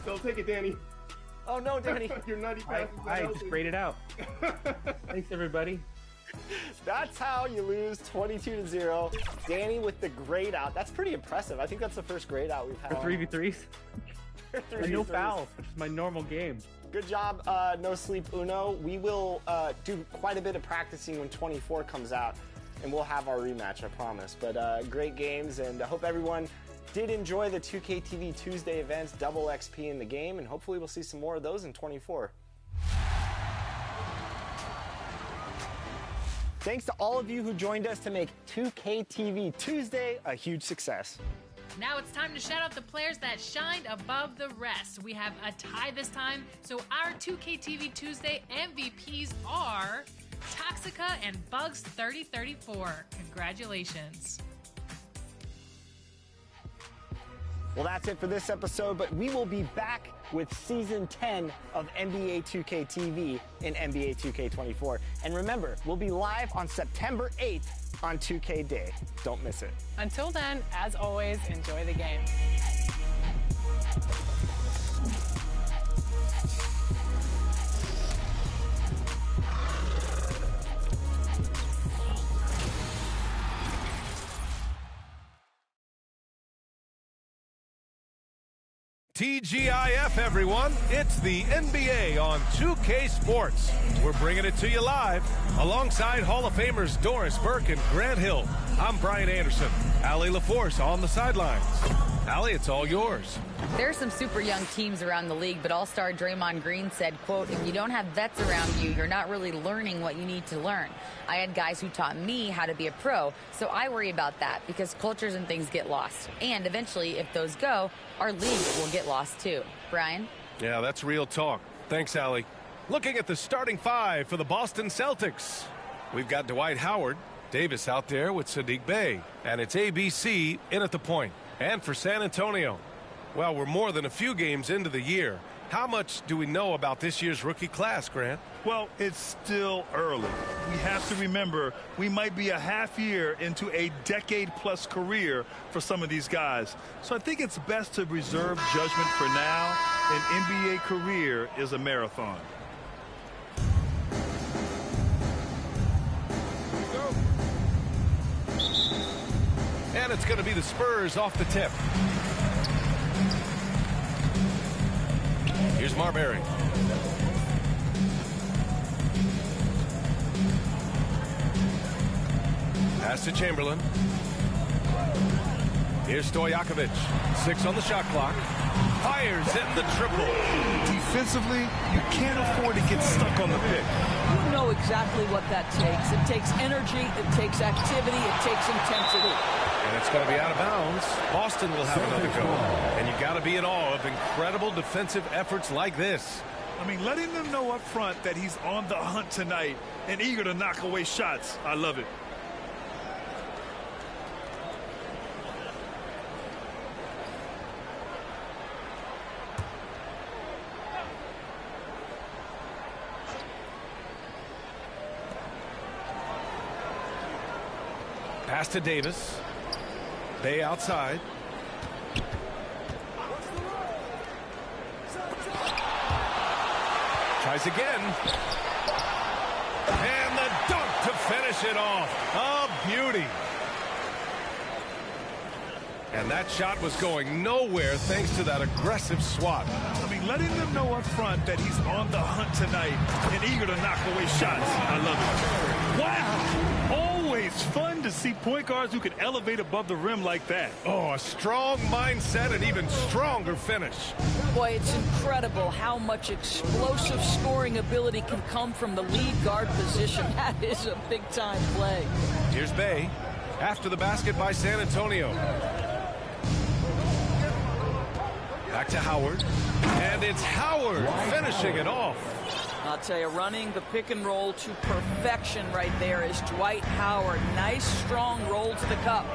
Don't take it, Danny. Oh no, Danny. Your nutty pass is I just sprayed it out. Thanks, everybody. That's how you lose 22-0. Danny with the grade out. That's pretty impressive. I think that's the first grade out we've had. For 3v3s? And no fouls, which is my normal game. Good job, No Sleep Uno. We will do quite a bit of practicing when 24 comes out, and we'll have our rematch, I promise. But great games, and I hope everyone did enjoy the 2K TV Tuesday events, double XP in the game, and hopefully we'll see some more of those in 24. Thanks to all of you who joined us to make 2K TV Tuesday a huge success. Now it's time to shout out the players that shined above the rest. We have a tie this time, so our 2K TV Tuesday MVPs are Toxica and Bugs3034. Congratulations. Well, that's it for this episode, but we will be back with Season 10 of NBA 2K TV in NBA 2K24. And remember, we'll be live on September 8th on 2K Day. Don't miss it. Until then, as always, enjoy the game. TGIF, everyone. It's the NBA on 2K Sports. We're bringing it to you live alongside Hall of Famers Doris Burke and Grant Hill. I'm Brian Anderson. Allie LaForce on the sidelines. Allie, it's all yours. There are some super young teams around the league, but All-Star Draymond Green said, quote, if you don't have vets around you, you're not really learning what you need to learn. I had guys who taught me how to be a pro, so I worry about that because cultures and things get lost. And eventually, if those go, our league will get lost too. Brian? Yeah, that's real talk. Thanks, Allie. Looking at the starting five for the Boston Celtics. We've got Dwight Howard, Davis out there with Sadiq Bey, and it's ABC in at the point. And for San Antonio, well, we're more than a few games into the year. How much do we know about this year's rookie class, Grant? Well, it's still early. We have to remember we might be a half year into a decade-plus career for some of these guys. So I think it's best to reserve judgment for now. An NBA career is a marathon. And it's going to be the Spurs off the tip. Here's Marbury. Pass to Chamberlain. Here's Stojakovic. 6 on the shot clock. Fires in the triple. Defensively, you can't afford to get stuck on the pick. You know exactly what that takes. It takes energy, it takes activity, it takes intensity. And it's going to be out of bounds. Boston will have another go. And you got to be in awe of incredible defensive efforts like this. I mean, letting them know up front that he's on the hunt tonight and eager to knock away shots. I love it. Pass to Davis. Bey outside. Tries again. And the dunk to finish it off. A beauty. And that shot was going nowhere thanks to that aggressive swat. I mean, letting them know up front that he's on the hunt tonight and eager to knock away shots. I love it. Wow. Always fun to see point guards who can elevate above the rim like that. Oh, a strong mindset and even stronger finish. Boy, it's incredible how much explosive scoring ability can come from the lead guard position. That is a big-time play. Here's Bey after the basket by San Antonio. Back to Howard. And it's Howard finishing it off. I'll tell you, running the pick and roll to perfection right there is Dwight Howard. Nice, strong roll to the cup.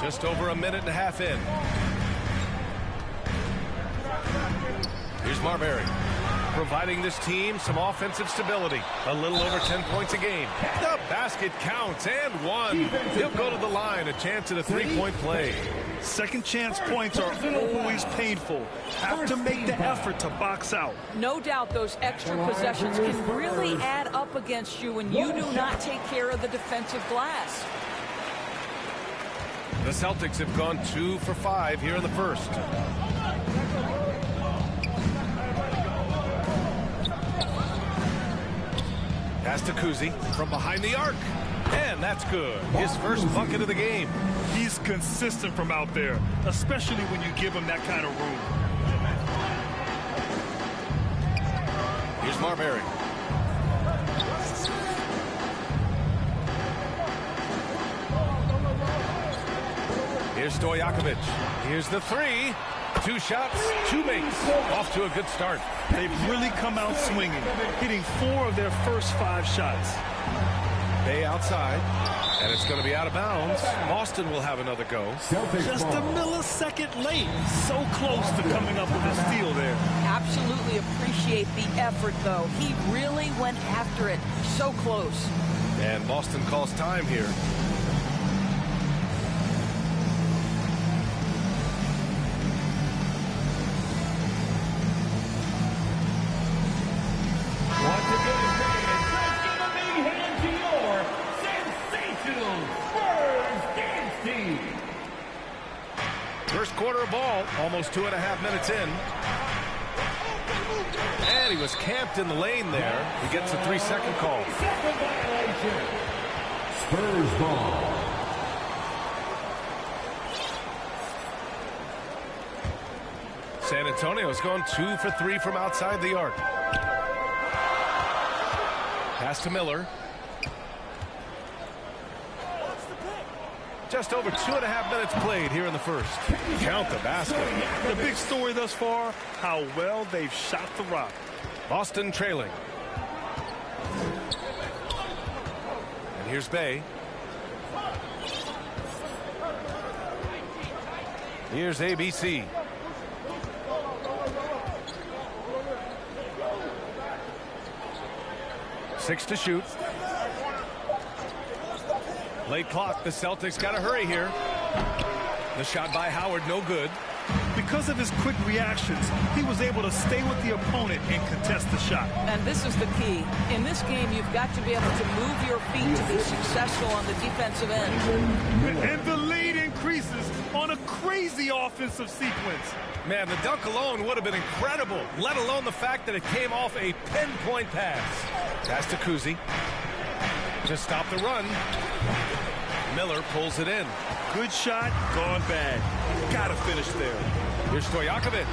Just over a minute and a half in. Here's Marbury. providing this team some offensive stability. A little over 10 points a game. The basket counts and one. He'll go to the line, a chance at a three-point play. Second chance points are always painful. Have to make the effort to box out. No doubt those extra possessions can really add up against you when you do not take care of the defensive glass. The Celtics have gone 2 for 5 here in the first. Pass to Kuzi from behind the arc. And that's good. His first bucket of the game. He's consistent from out there, especially when you give him that kind of room. Here's Marbury. Here's Stojakovic. Here's the three. 2 shots, 2 makes. Off to a good start. They've really come out swinging, hitting 4 of their first 5 shots. Bay outside, and it's going to be out of bounds. Boston will have another go. Just a millisecond late. So close to coming up with a steal there. Absolutely appreciate the effort, though. He really went after it. So close. And Boston calls time here. First quarter of ball, almost 2.5 minutes in. And he was camped in the lane there. He gets a 3-second call. Spurs ball. San Antonio's gone 2 for 3 from outside the arc. Pass to Miller. Just over 2.5 minutes played here in the first. Count the basket. The big story thus far, how well they've shot the rock. Boston trailing. And here's Bay. Here's ABC. Six to shoot. Late clock. The Celtics got to hurry here. The shot by Howard, no good. Because of his quick reactions, he was able to stay with the opponent and contest the shot. And this is the key. In this game, you've got to be able to move your feet to be successful on the defensive end. And the lead increases on a crazy offensive sequence. Man, the dunk alone would have been incredible, let alone the fact that it came off a pinpoint pass. Pass to Kuzi. Just stop the run. Miller pulls it in. Good shot, gone bad. Gotta finish there. Here's Stojakovic.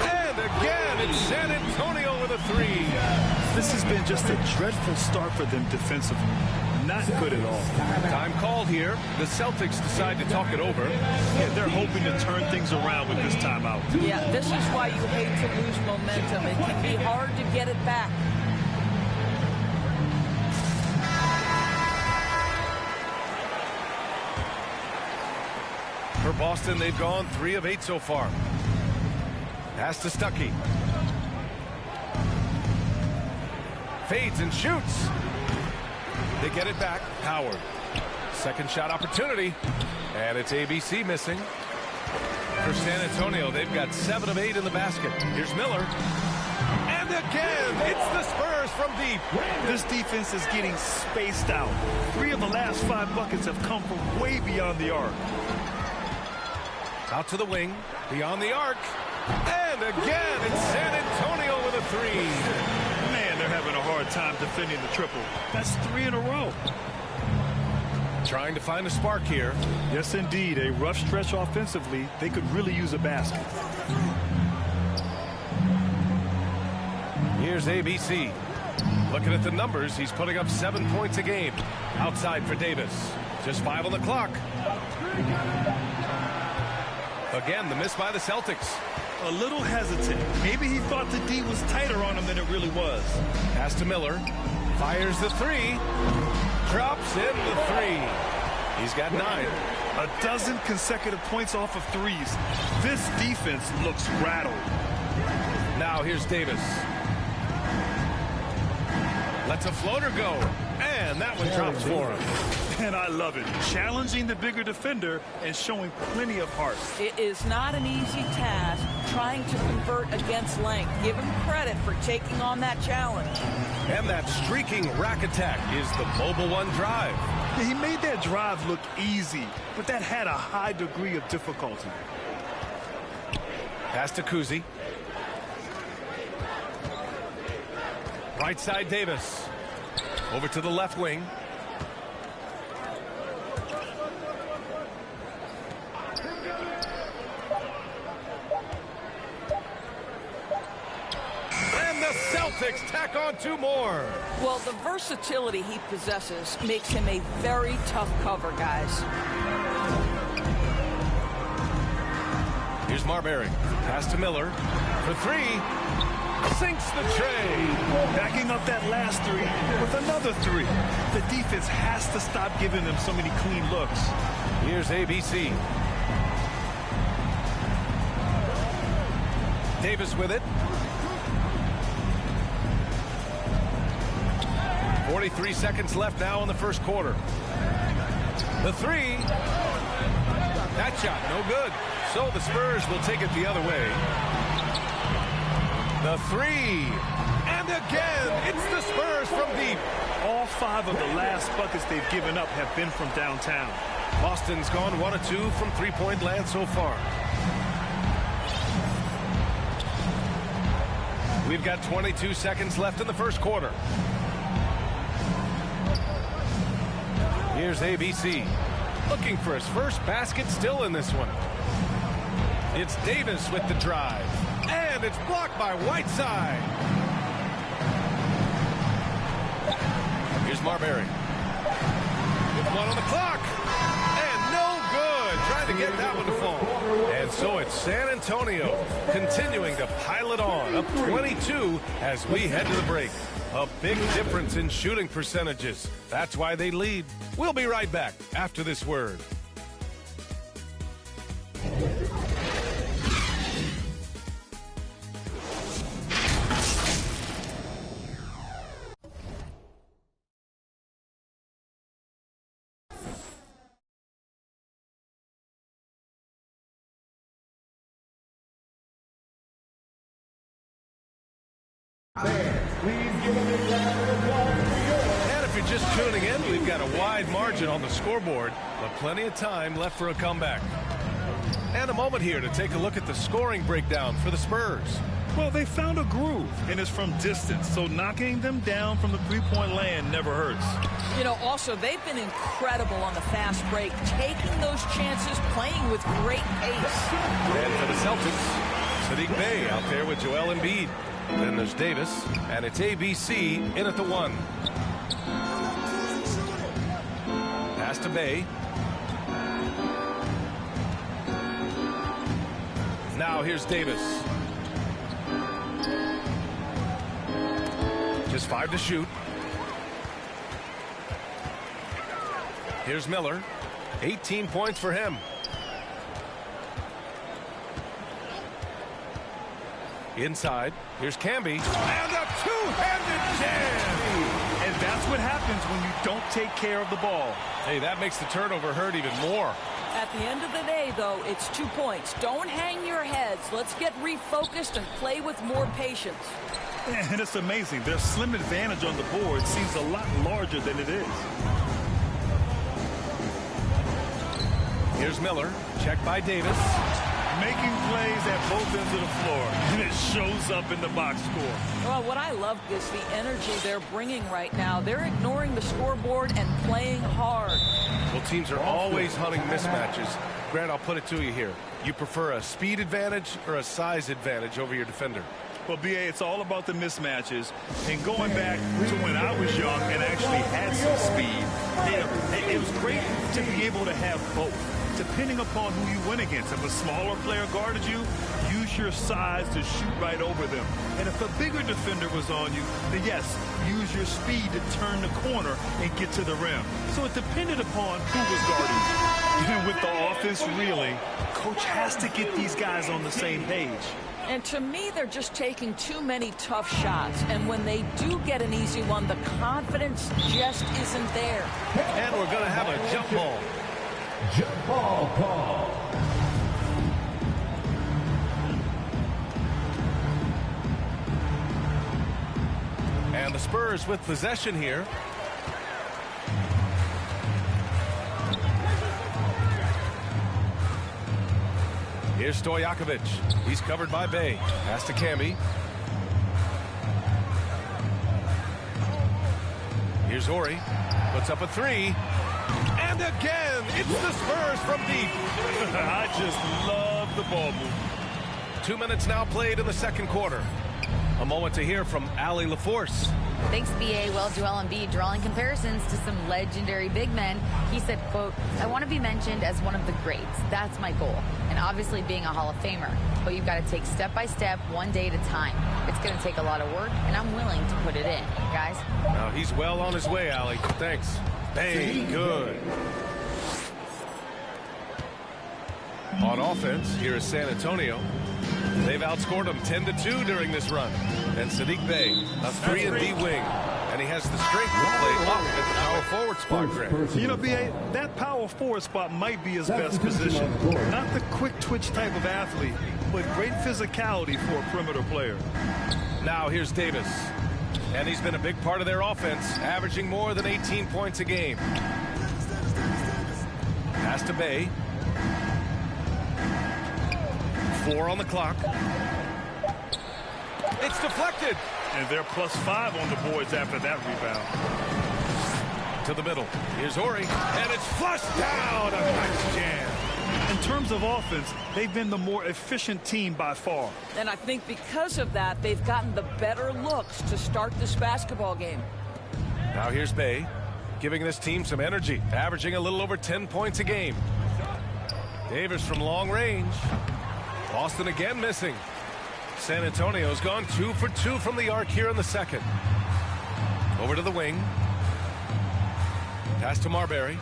And again, it's San Antonio with a 3. This has been just a dreadful start for them defensively. Not good at all. Time called here. The Celtics decide to talk it over. And they're hoping to turn things around with this timeout. Yeah, this is why you hate to lose momentum. It can be hard to get it back. For Boston, they've gone 3 of 8 so far. Pass to Stuckey. Fades and shoots. They get it back. Howard. Second shot opportunity. And it's ABC missing. For San Antonio, they've got 7 of 8 in the basket. Here's Miller. And again, it's the Spurs from deep. This defense is getting spaced out. 3 of the last 5 buckets have come from way beyond the arc. Out to the wing, beyond the arc, and again, it's San Antonio with a 3. Man, they're having a hard time defending the triple. That's 3 in a row. Trying to find a spark here. Yes, indeed, a rough stretch offensively. They could really use a basket. Here's ABC. Looking at the numbers, he's putting up 7 points a game. Outside for Davis. Just 5 on the clock. Again, the miss by the Celtics. A little hesitant. Maybe he thought the D was tighter on him than it really was. Pass to Miller. Fires the 3. Drops in the 3. He's got 9. A dozen consecutive points off of 3s. This defense looks rattled. Now here's Davis. Lets a floater go. And that one drops for him. And I love it. Challenging the bigger defender and showing plenty of heart. It is not an easy task trying to convert against length. Give him credit for taking on that challenge. And that streaking rack attack is the Mobile One drive. Yeah, he made that drive look easy, but that had a high degree of difficulty. Pass to Kuzi. Right side Davis. Over to the left wing. And the Celtics tack on 2 more. Well, the versatility he possesses makes him a very tough cover, guys. Here's Marbury. Pass to Miller. For 3. Sinks the tray. Backing up that last 3 with another 3. The defense has to stop giving them so many clean looks. Here's ABC. Davis with it. 43 seconds left now in the first quarter. The 3. That shot no good. So the Spurs will take it the other way. The 3. And again, it's the Spurs from deep. All 5 of the last buckets they've given up have been from downtown. Boston's gone 1 of 2 from three-point land so far. We've got 22 seconds left in the first quarter. Here's ABC. Looking for his first basket still in this one. It's Davis with the drive. And it's blocked by Whiteside. Here's Marbury. With 1 on the clock. And no good. Trying to get that one to fall. And so it's San Antonio continuing to pile it on. Up 22 as we head to the break. A big difference in shooting percentages. That's why they lead. We'll be right back after this word. And if you're just tuning in, we've got a wide margin on the scoreboard, but plenty of time left for a comeback. And a moment here to take a look at the scoring breakdown for the Spurs. Well, they found a groove, and it's from distance, so knocking them down from the three-point land never hurts. You know, also, they've been incredible on the fast break, taking those chances, playing with great pace. And for the Celtics, Saddiq Bey out there with Joel Embiid. Then there's Davis, and it's ABC in at the 1. Pass to Bey. Now here's Davis. Just 5 to shoot. Here's Miller. 18 points for him. Inside, here's Camby, and a two-handed jam! And that's what happens when you don't take care of the ball. Hey, that makes the turnover hurt even more. At the end of the day, though, it's 2 points. Don't hang your heads. Let's get refocused and play with more patience. And it's amazing. Their slim advantage on the board seems a lot larger than it is. Here's Miller, checked by Davis. Making plays at both ends of the floor, and it shows up in the box score. Well, what I love is the energy they're bringing right now. They're ignoring the scoreboard and playing hard. Well, teams are always hunting mismatches. Grant, I'll put it to you here. You prefer a speed advantage or a size advantage over your defender? Well, B.A., it's all about the mismatches. And going back to when I was young and actually had some speed, it was great to be able to have both, depending upon who you went against. If a smaller player guarded you, use your size to shoot right over them. And if a bigger defender was on you, then yes, use your speed to turn the corner and get to the rim. So it depended upon who was guarding you. And with the offense reeling, coach has to get these guys on the same page. And to me, they're just taking too many tough shots. And when they do get an easy one, the confidence just isn't there. And we're going to have a jump ball. Jump ball call. And the Spurs with possession here. Here's Stojakovic. He's covered by Bay. Pass to Camby. Here's Ori. Puts up a three. And again, it's the Spurs from deep. I just love the ball move. 2 minutes now played in the second quarter. A moment to hear from Allie LaForce. Thanks, BA. Well, Joel Embiid drawing comparisons to some legendary big men. He said, quote, I want to be mentioned as one of the greats. That's my goal. And obviously being a Hall of Famer. But you've got to take step by step, one day at a time. It's going to take a lot of work, and I'm willing to put it in. Guys? Now he's well on his way, Allie. Thanks. Hey, good. On offense, here is San Antonio. They've outscored them 10-2 during this run. And Saddiq Bey, a 3-and-D wing. And he has the strength to play up at the power forward spot, Greg. You know, B.A., that power forward spot might be his best position. Not the quick twitch type of athlete, but great physicality for a perimeter player. Now here's Davis. And he's been a big part of their offense, averaging more than 18 points a game. Pass to Bey. 4 on the clock. It's deflected. And they're +5 on the boards after that rebound. To the middle. Here's Ori. And it's flushed down. A nice jam. In terms of offense, they've been the more efficient team by far. And I think because of that, they've gotten the better looks to start this basketball game. Now here's Bey, giving this team some energy, averaging a little over 10 points a game. Davis from long range. Boston again missing. San Antonio's gone 2 for 2 from the arc here in the second. Over to the wing. Pass to Marbury.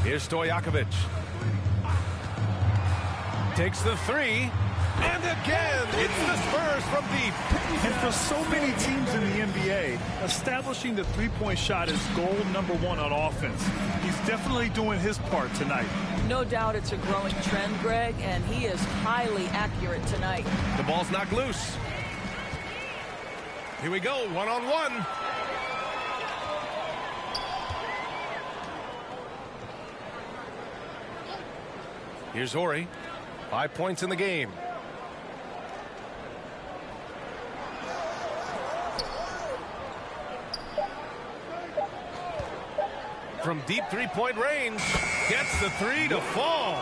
Here's Stojakovic. Takes the three. And again, it's the Spurs from deep. And for so many teams in the NBA, establishing the three-point shot is goal number 1 on offense. He's definitely doing his part tonight. No doubt it's a growing trend, Greg, and he is highly accurate tonight. The ball's knocked loose. Here we go, one-on-one. Here's Ori. 5 points in the game. From deep three-point range, gets the three to fall.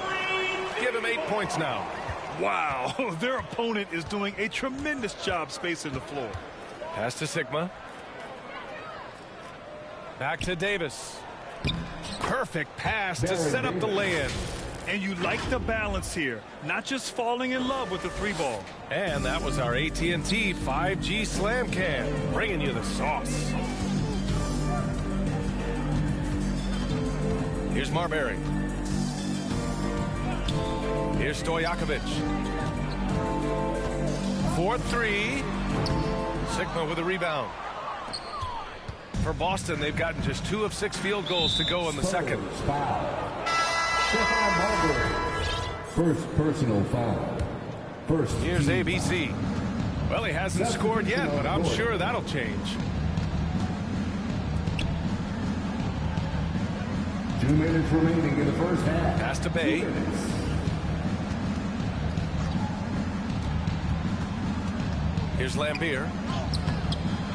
Give him 8 points now. Wow, their opponent is doing a tremendous job spacing the floor. Pass to Sigma. Back to Davis. Perfect pass to set up the lay-in. And you like the balance here, not just falling in love with the three ball. And that was our AT&T 5G Slam Cam, bringing you the sauce. Here's Marbury. Here's Stojakovic. 4-3. Sigma with a rebound. For Boston, they've gotten just 2 of 6 field goals to go in the second. First personal foul. First. Here's ABC. Well, he hasn't scored yet, but I'm sure that'll change. 2 minutes remaining in the first half. Pass to Bey. Here's Lambier.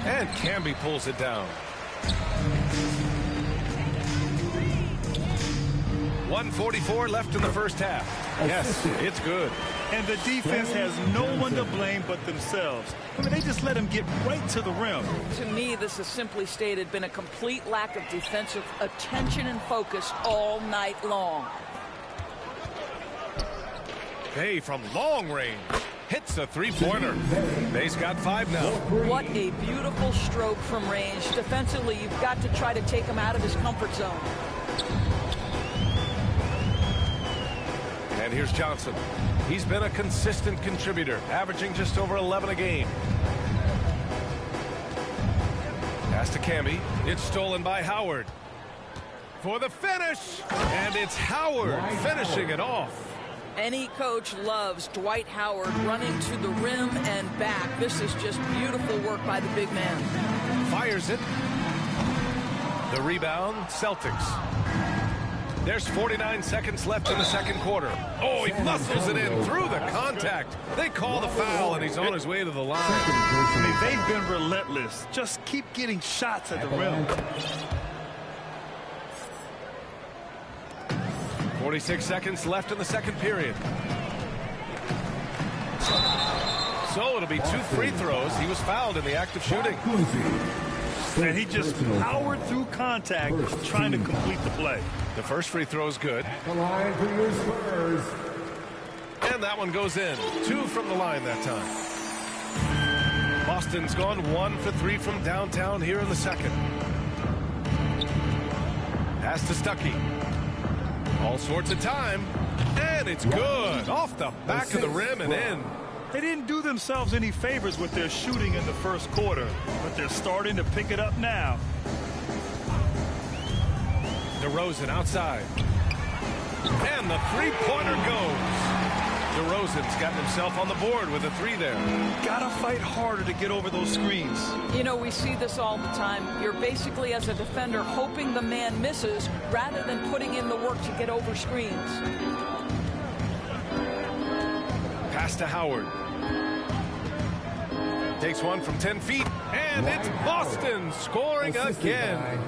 And Camby pulls it down. 1:44 left in the first half. Yes, it's good. And the defense has no one to blame but themselves. I mean, they just let him get right to the rim. To me, this has simply stated been a complete lack of defensive attention and focus all night long. Bey from long range hits a three-pointer. Bey's got 5 now. What a beautiful stroke from range. Defensively, you've got to try to take him out of his comfort zone. And here's Johnson. He's been a consistent contributor, averaging just over 11 a game. Pass to Camby. It's stolen by Howard. For the finish. And it's Howard finishing it off. Any coach loves Dwight Howard running to the rim and back. This is just beautiful work by the big man. Fires it. The rebound, Celtics. There's 49 seconds left in the second quarter. Oh, he muscles it in through the contact. They call the foul, and he's on his way to the line. I mean, they've been relentless. Just keep getting shots at the rim. 46 seconds left in the second period. So it'll be 2 free throws. He was fouled in the act of shooting. And he just powered through contact trying to complete the play. The first free throw is good. The line for your Spurs. And that one goes in. 2 from the line that time. Boston's gone 1 for 3 from downtown here in the second. Pass to Stuckey. All sorts of time. And it's good. Off the back of the rim and in. They didn't do themselves any favors with their shooting in the first quarter, but they're starting to pick it up now. DeRozan outside. And the three-pointer goes. DeRozan's gotten himself on the board with a 3 there. Gotta fight harder to get over those screens. You know, we see this all the time. You're basically, as a defender, hoping the man misses rather than putting in the work to get over screens. Pass to Howard. Takes one from 10 feet, and it's Boston scoring again.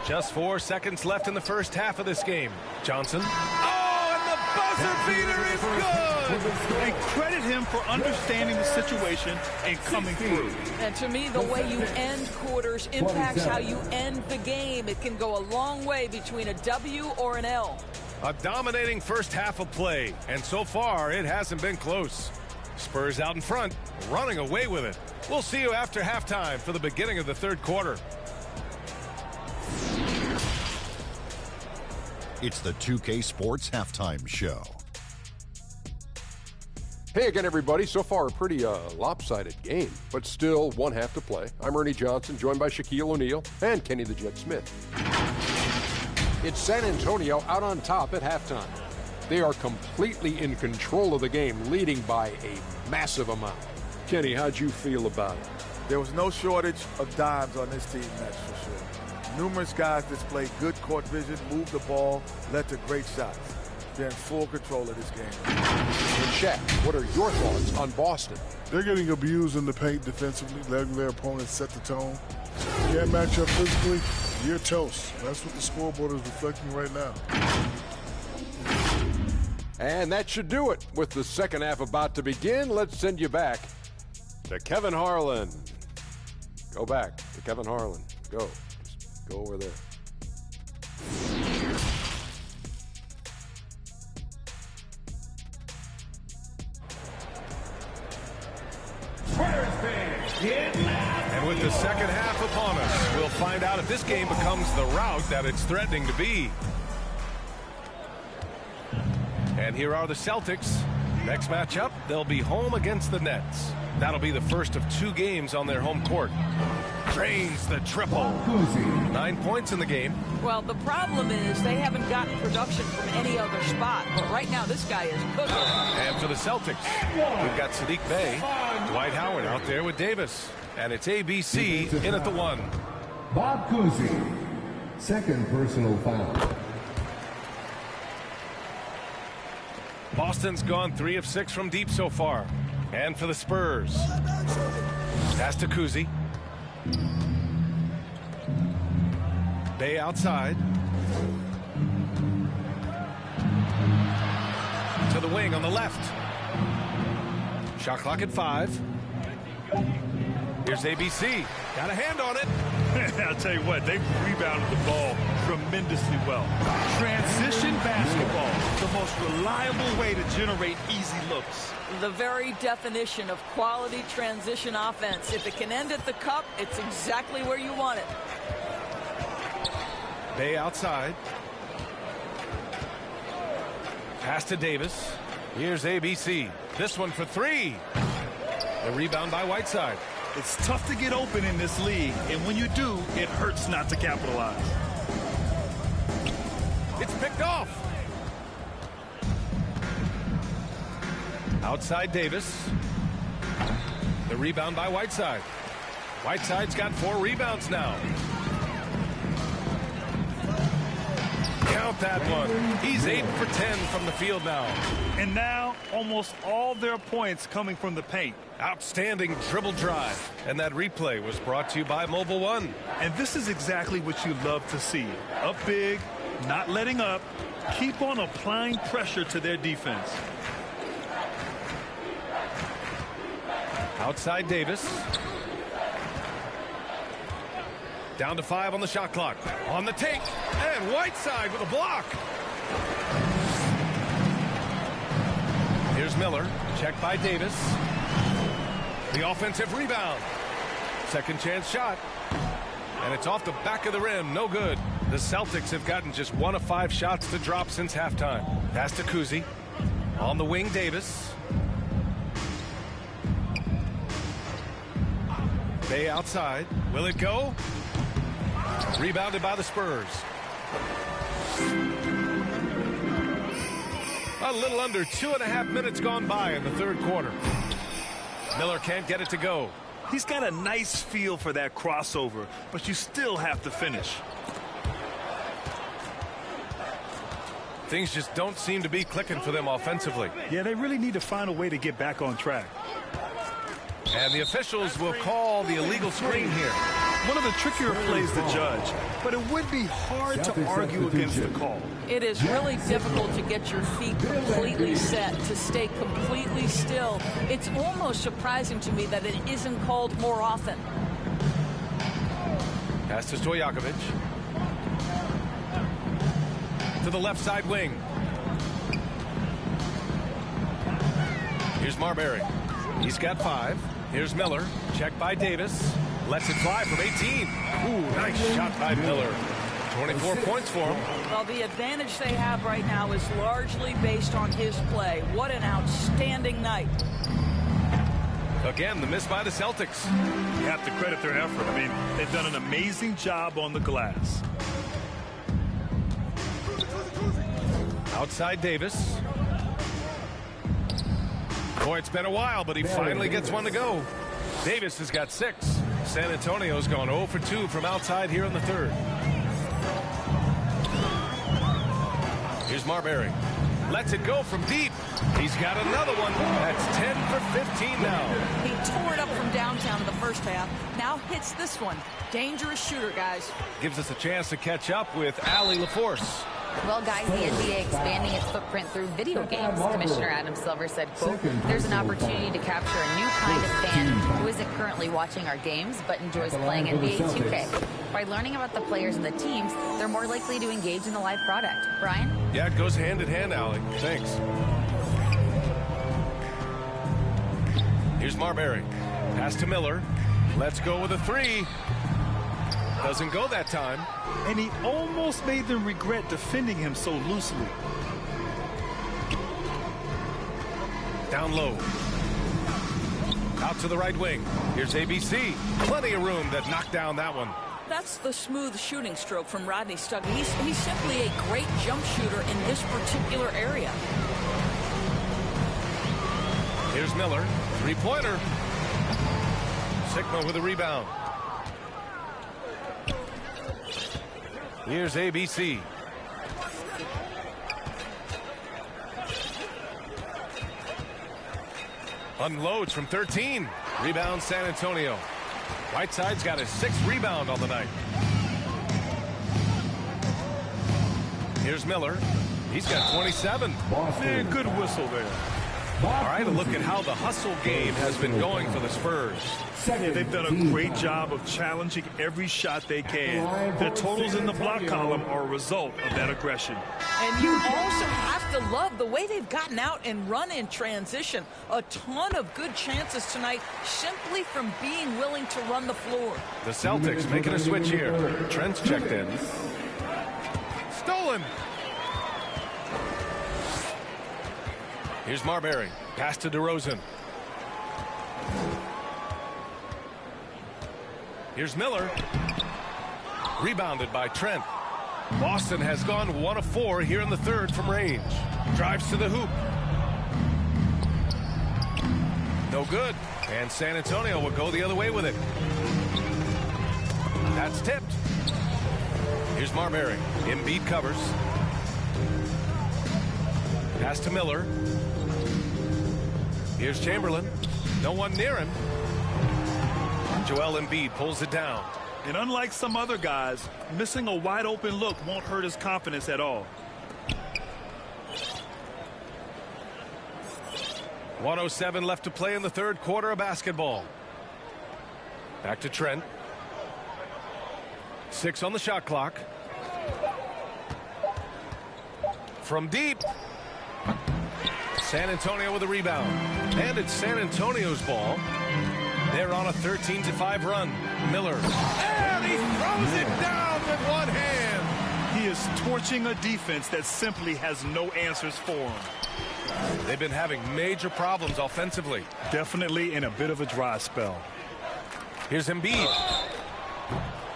Just 4 seconds left in the first half of this game. Johnson. Oh, and the buzzer beater is good! And credit him for understanding the situation and coming through. And to me, the way you end quarters impacts how you end the game. It can go a long way between a W or an L. A dominating first half of play, and so far it hasn't been close. Spurs out in front, running away with it. We'll see you after halftime for the beginning of the third quarter. It's the 2K Sports Halftime Show. Hey again, everybody. So far, a pretty lopsided game, but still 1 half to play. I'm Ernie Johnson, joined by Shaquille O'Neal and Kenny the Jet Smith. It's San Antonio out on top at halftime. They are completely in control of the game, leading by a massive amount. Kenny, how'd you feel about it? There was no shortage of dimes on this team, that's for sure. Numerous guys displayed good court vision, moved the ball, led to great shots. They're in full control of this game. And Shaq, what are your thoughts on Boston? They're getting abused in the paint defensively, letting their opponents set the tone. Can't match up physically, you're toast. That's what the scoreboard is reflecting right now. And that should do it. With the second half about to begin, let's send you back to Kevin Harlan. Go back to Kevin Harlan. Go. Just go over there. And with the second half upon us, we'll find out if this game becomes the rout that it's threatening to be. And here are the Celtics. Next matchup, they'll be home against the Nets. That'll be the first of 2 games on their home court. Drains the triple. 9 points in the game. Well, the problem is they haven't gotten production from any other spot. But right now, this guy is cooking. And for the Celtics, we've got Saddiq Bey, Dwight Howard out there with Davis. And it's ABC in at the 1. Bob Cousy, second personal foul. Boston's gone 3 of 6 from deep so far. And for the Spurs, pass to Cousy. Bey outside. To the wing on the left. Shot clock at 5. Here's ABC. Got a hand on it. I'll tell you what, they rebounded the ball tremendously well. Transition basketball, the most reliable way to generate easy looks. The very definition of quality transition offense. If it can end at the cup, it's exactly where you want it. Bey outside. Pass to Davis. Here's ABC. This one for three. The rebound by Whiteside. It's tough to get open in this league, and when you do, it hurts not to capitalize. It's picked off. Outside Davis. The rebound by Whiteside. Whiteside's got 4 rebounds now. Count that one. He's 8 for 10 from the field now. And now almost all their points coming from the paint. Outstanding dribble drive. And that replay was brought to you by Mobile One. And this is exactly what you love to see. Up big, not letting up. Keep on applying pressure to their defense. Outside Davis. Down to 5 on the shot clock. On the take. And Whiteside with a block. Here's Miller. Checked by Davis. The offensive rebound. Second chance shot. And it's off the back of the rim. No good. The Celtics have gotten just 1 of 5 shots to drop since halftime. Pass to Kuzi. On the wing, Davis. Bay outside. Will it go? Rebounded by the Spurs. A little under 2.5 minutes gone by in the third quarter. Miller can't get it to go. He's got a nice feel for that crossover, but you still have to finish. Things just don't seem to be clicking for them offensively. Yeah, they really need to find a way to get back on track. And the officials will call the illegal screen here. One of the trickier plays to judge, but it would be hard to argue against the call. It is really difficult to get your feet completely set, to stay completely still. It's almost surprising to me that it isn't called more often. Pass to Stojakovic. To the left side wing. Here's Marbury. He's got 5. Here's Miller. Checked by Davis. Lets it fly from 18. Ooh, nice shot by Miller. 24 points for him. Well, the advantage they have right now is largely based on his play. What an outstanding night. Again, the miss by the Celtics. You have to credit their effort. I mean, they've done an amazing job on the glass. Outside Davis. Boy, it's been a while, but he finally gets one to go. Davis has got 6. San Antonio's gone 0 for 2 from outside here in the third. Here's Marbury. Lets it go from deep. He's got another one. That's 10 for 15 now. He tore it up from downtown in the first half. Now hits this one. Dangerous shooter, guys. Gives us a chance to catch up with Allie LaForce. Well, guys, the NBA expanding its footprint through video games. Commissioner Adam Silver said, quote, there's an opportunity to capture a new kind of fan who isn't currently watching our games but enjoys playing NBA 2K. By learning about the players and the teams, they're more likely to engage in the live product. Brian? Yeah, it goes hand in hand, Allie. Thanks. Here's Marbury. Pass to Miller. Let's go with a 3. Doesn't go that time. And he almost made them regret defending him so loosely. Down low. Out to the right wing. Here's ABC. Plenty of room to knock down that one. That's the smooth shooting stroke from Rodney Stuckey. He's simply a great jump shooter in this particular area. Here's Miller. 3-pointer. Sigma with a rebound. Here's ABC. Unloads from 13. Rebound San Antonio. Whiteside's got his 6th rebound on the night. Here's Miller. He's got 27. Man, good whistle there. All right, a look at how the hustle game has been going for the Spurs. Yeah, they've done a great job of challenging every shot they can. Their totals in the block column are a result of that aggression. And you also have to love the way they've gotten out and run in transition. A ton of good chances tonight simply from being willing to run the floor. The Celtics making a switch here. Trent's checked in. Stolen. Here's Marbury. Pass to DeRozan. Here's Miller. Rebounded by Trent. Boston has gone 1 of 4 here in the third from range. Drives to the hoop. No good. And San Antonio will go the other way with it. That's tipped. Here's Marbury. Embiid covers. Pass to Miller. Here's Chamberlain. No one near him. Joel Embiid pulls it down. And unlike some other guys, missing a wide open look won't hurt his confidence at all. 1:07 left to play in the third quarter of basketball. Back to Trent. 6 on the shot clock. From deep. San Antonio with a rebound. And it's San Antonio's ball. They're on a 13-5 run. Miller. And he throws it down with one hand. He is torching a defense that simply has no answers for him. They've been having major problems offensively. Definitely in a bit of a dry spell. Here's Embiid.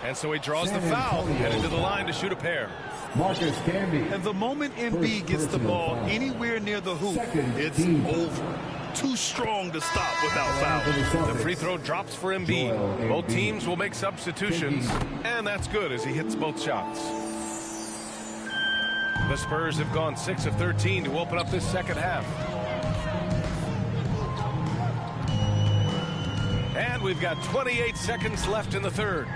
And so he draws the foul. Headed to the line to shoot a pair. Marcus Camby. And the moment Embiid gets the ball anywhere near the hoop, it's over. Too strong to stop without foul. The free throw drops for Embiid. Both teams will make substitutions, and that's good as he hits both shots. The Spurs have gone 6 of 13 to open up this second half. And we've got 28 seconds left in the third.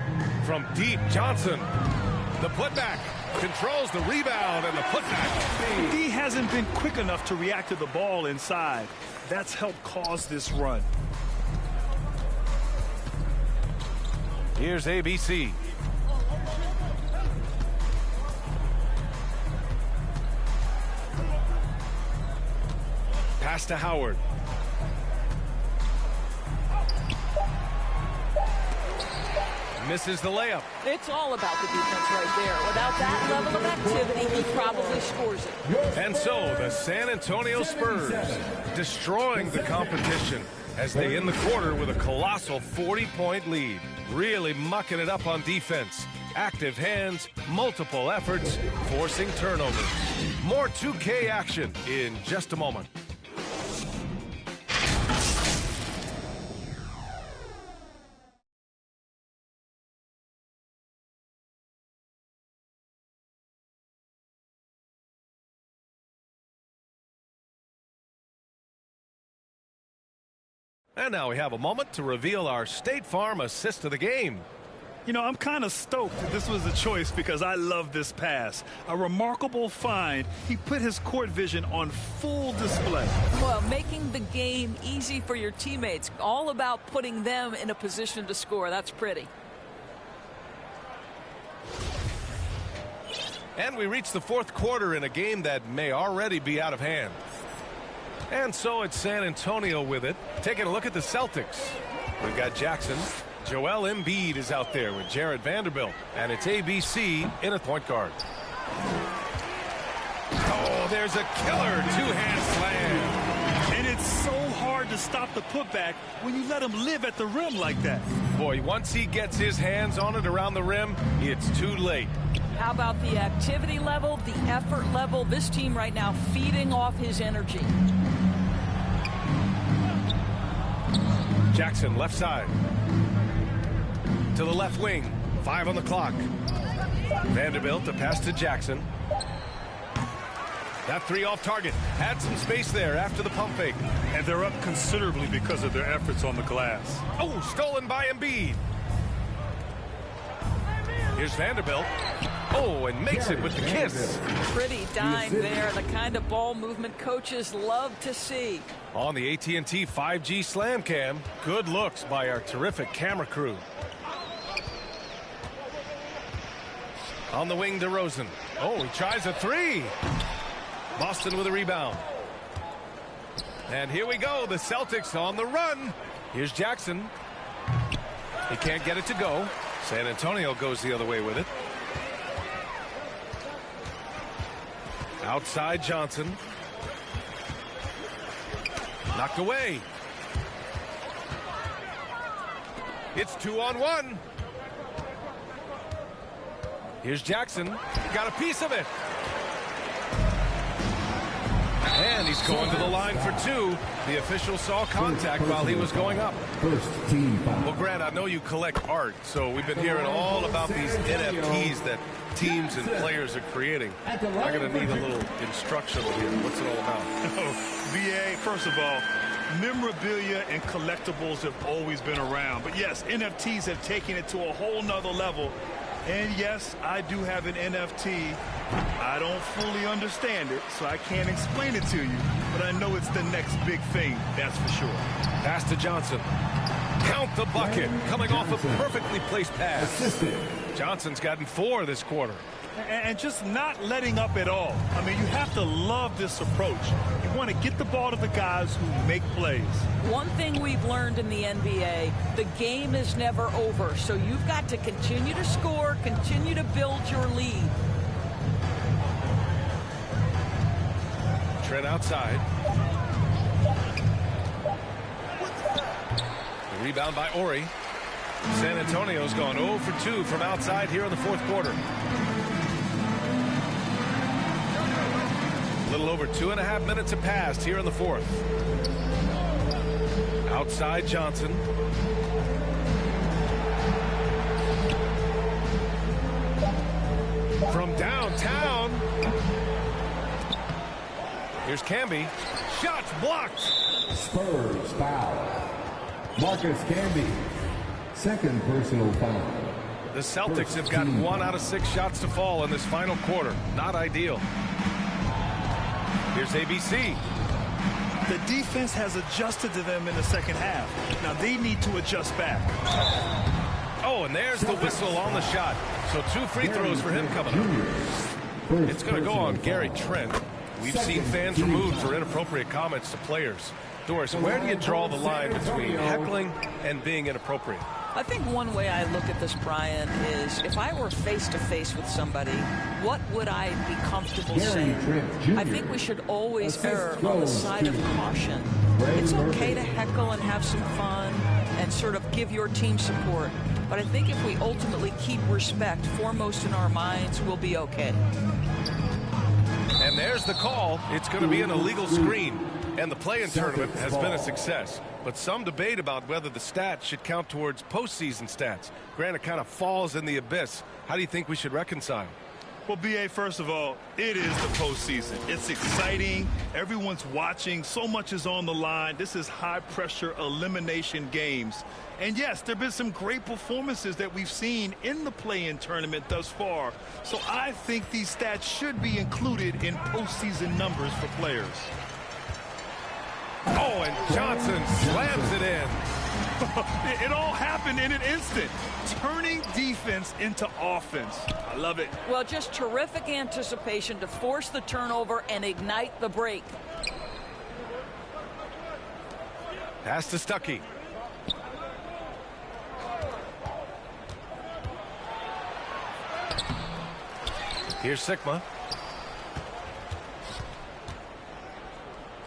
From deep, Johnson. The putback. Controls the rebound and the putback. He hasn't been quick enough to react to the ball inside. That's helped cause this run. Here's ABC. Pass to Howard. Misses the layup. It's all about the defense right there. Without that level of activity, he probably scores it. And so the San Antonio Spurs destroying the competition as they end the quarter with a colossal 40-point lead. Really mucking it up on defense. Active hands, multiple efforts, forcing turnovers. More 2K action in just a moment. And now we have a moment to reveal our State Farm assist of the game. You know, I'm kind of stoked that this was a choice because I love this pass. A remarkable find. He put his court vision on full display. Well, making the game easy for your teammates. All about putting them in a position to score. That's pretty. And we reach the fourth quarter in a game that may already be out of hand. And so it's San Antonio with it. Taking a look at the Celtics. We've got Jackson. Joel Embiid is out there with Jared Vanderbilt. And it's ABC in a point guard. Oh, there's a killer two-hand slam. And it's so hard to stop the putback when you let him live at the rim like that. Boy, once he gets his hands on it around the rim, it's too late. How about the activity level, the effort level? This team right now feeding off his energy. Jackson left side. To the left wing. 5 on the clock. Vanderbilt to pass to Jackson. That three off target. Had some space there after the pump fake. And they're up considerably because of their efforts on the glass. Oh, stolen by Embiid. Here's Vanderbilt. Oh, and makes it with the kiss. Pretty dime there. The kind of ball movement coaches love to see. On the AT&T 5G Slam Cam, good looks by our terrific camera crew. On the wing, DeRozan. Oh, he tries a three. Boston with a rebound. And here we go, the Celtics on the run. Here's Jackson. He can't get it to go. San Antonio goes the other way with it. Outside Johnson. Knocked away. It's 2-on-1. Here's Jackson. Got a piece of it. And he's going to the line for two. The official saw contact while he was going up. First team foul. Well, Grant, I know you collect art, so we've been hearing all about these NFTs that teams and players are creating. I'm going to need a little instructional here. What's it all about? BA, first of all, memorabilia and collectibles have always been around. But yes, NFTs have taken it to a whole nother level. And yes, I do have an NFT. I don't fully understand it, so I can't explain it to you. But I know it's the next big thing, that's for sure. Pass to Johnson. Count the bucket. Coming off a perfectly placed pass. Johnson's gotten 4 this quarter. And just not letting up at all. I mean, you have to love this approach. You want to get the ball to the guys who make plays. One thing we've learned in the NBA, the game is never over. So you've got to continue to score, continue to build your lead. Trent outside. The rebound by Ori. San Antonio's gone 0 for 2 from outside here in the fourth quarter. A little over 2.5 minutes have passed here in the fourth. Outside Johnson. From downtown. Here's Camby. Shots blocked. Spurs foul. Marcus Camby. Second personal foul. The Celtics have got 1 out of 6 shots to fall in this final quarter. Not ideal. Here's ABC. The defense has adjusted to them in the second half. Now they need to adjust back. Oh, and there's the whistle on the shot. So 2 free throws for him coming up. It's going to go on Gary Trent. We've seen fans removed for inappropriate comments to players. Doris, where do you draw the line between heckling and being inappropriate? I think one way I look at this, Brian, is if I were face-to-face with somebody, what would I be comfortable saying? I think we should always err on the side of caution. It's okay to heckle and have some fun and sort of give your team support. But I think if we ultimately keep respect foremost in our minds, we'll be okay. And there's the call. It's going to be an illegal screen. And the play-in tournament has been a success. But some debate about whether the stats should count towards postseason stats. Grant, kind of falls in the abyss. How do you think we should reconcile? Well, BA, first of all, it is the postseason. It's exciting. Everyone's watching. So much is on the line. This is high-pressure elimination games. And, yes, there have been some great performances that we've seen in the play-in tournament thus far. So I think these stats should be included in postseason numbers for players. Oh, and Johnson slams it in. It all happened in an instant. Turning defense into offense. I love it. Well, just terrific anticipation to force the turnover and ignite the break. Pass to Stuckey. Here's Sigma.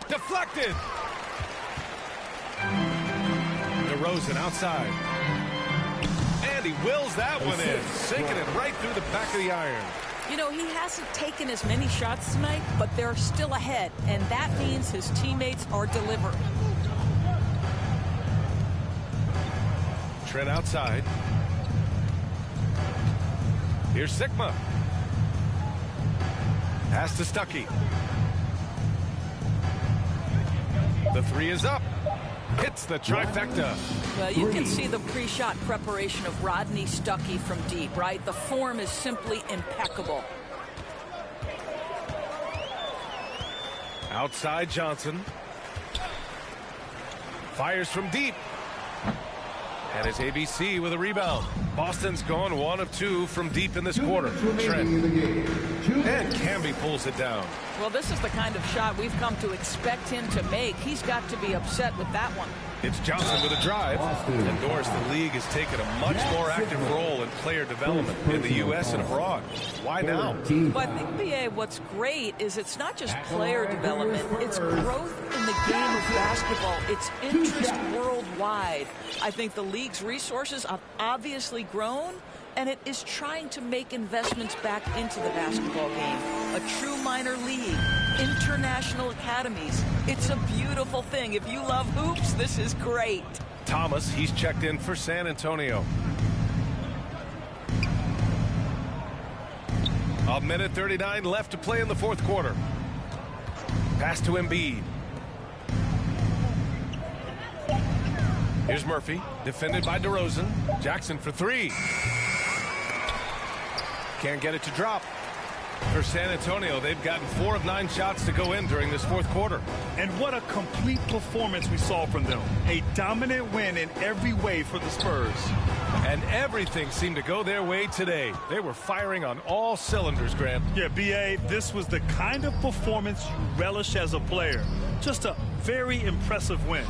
Deflected. DeRozan outside. And he wills that one in, sinking it right through the back of the iron. You know, he hasn't taken as many shots tonight, but they're still ahead, and that means his teammates are delivering. Trent outside. Here's Sigma. Pass to Stuckey. The 3 is up. Hits the trifecta. Well, you can see the pre-shot preparation of Rodney Stuckey from deep, right? The form is simply impeccable. Outside Johnson. Fires from deep. And it's ABC with a rebound. Boston's gone 1 of 2 from deep in this quarter. Trent. And Camby pulls it down. Well, this is the kind of shot we've come to expect him to make. He's got to be upset with that one. It's Johnson with a drive. And Doris, the league has taken a much more active role in player development in the U.S. and abroad. Why now? Well, I think, BA, what's great is it's not just player development, it's growth in the game of basketball. It's interest worldwide. I think the league's resources have obviously grown, and it is trying to make investments back into the basketball game. A true minor league, international academies. It's a beautiful thing. If you love hoops, this is great. Thomas, he's checked in for San Antonio. A minute 39 left to play in the fourth quarter. Pass to Embiid. Here's Murphy, defended by DeRozan. Jackson for three. Can't get it to drop. For San Antonio, they've gotten 4 of 9 shots to go in during this fourth quarter. And what a complete performance we saw from them. A dominant win in every way for the Spurs. And everything seemed to go their way today. They were firing on all cylinders, Grant. Yeah, B.A., this was the kind of performance you relish as a player. Just a very impressive win.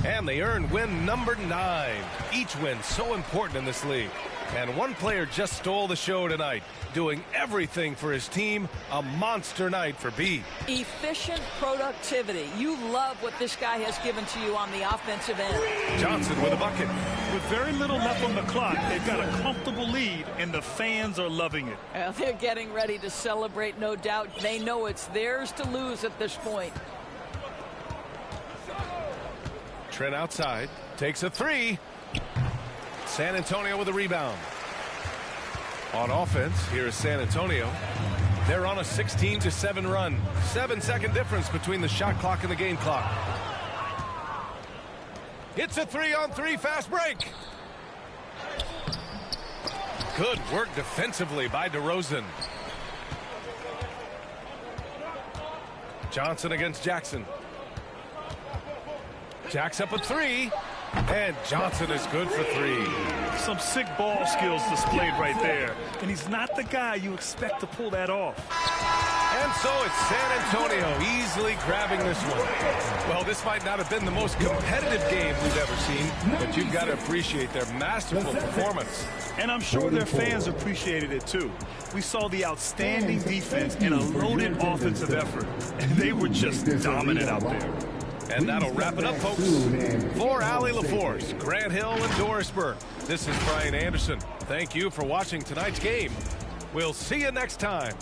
And they earned win number 9. Each win so important in this league. And one player just stole the show tonight, doing everything for his team. A monster night for B. Efficient productivity. You love what this guy has given to you on the offensive end. Johnson with a bucket. With very little left on the clock, they've got a comfortable lead, and the fans are loving it. Well, they're getting ready to celebrate, no doubt. They know it's theirs to lose at this point. Trent outside, takes a three. San Antonio with a rebound. On offense, here is San Antonio. They're on a 16-7 run. 7-second difference between the shot clock and the game clock. It's a 3-on-3 fast break. Good work defensively by DeRozan. Johnson against Jackson. Jack's up a three. And Johnson is good for three. Some sick ball skills displayed right there. And he's not the guy you expect to pull that off. And so it's San Antonio easily grabbing this one. Well, this might not have been the most competitive game we've ever seen, but you've got to appreciate their masterful performance. And I'm sure their fans appreciated it too. We saw the outstanding defense and a loaded offensive effort. And they were just dominant out there. And that'll wrap it up, folks. For Allie LaForce, Grant Hill, and Doris Burke, this is Brian Anderson. Thank you for watching tonight's game. We'll see you next time.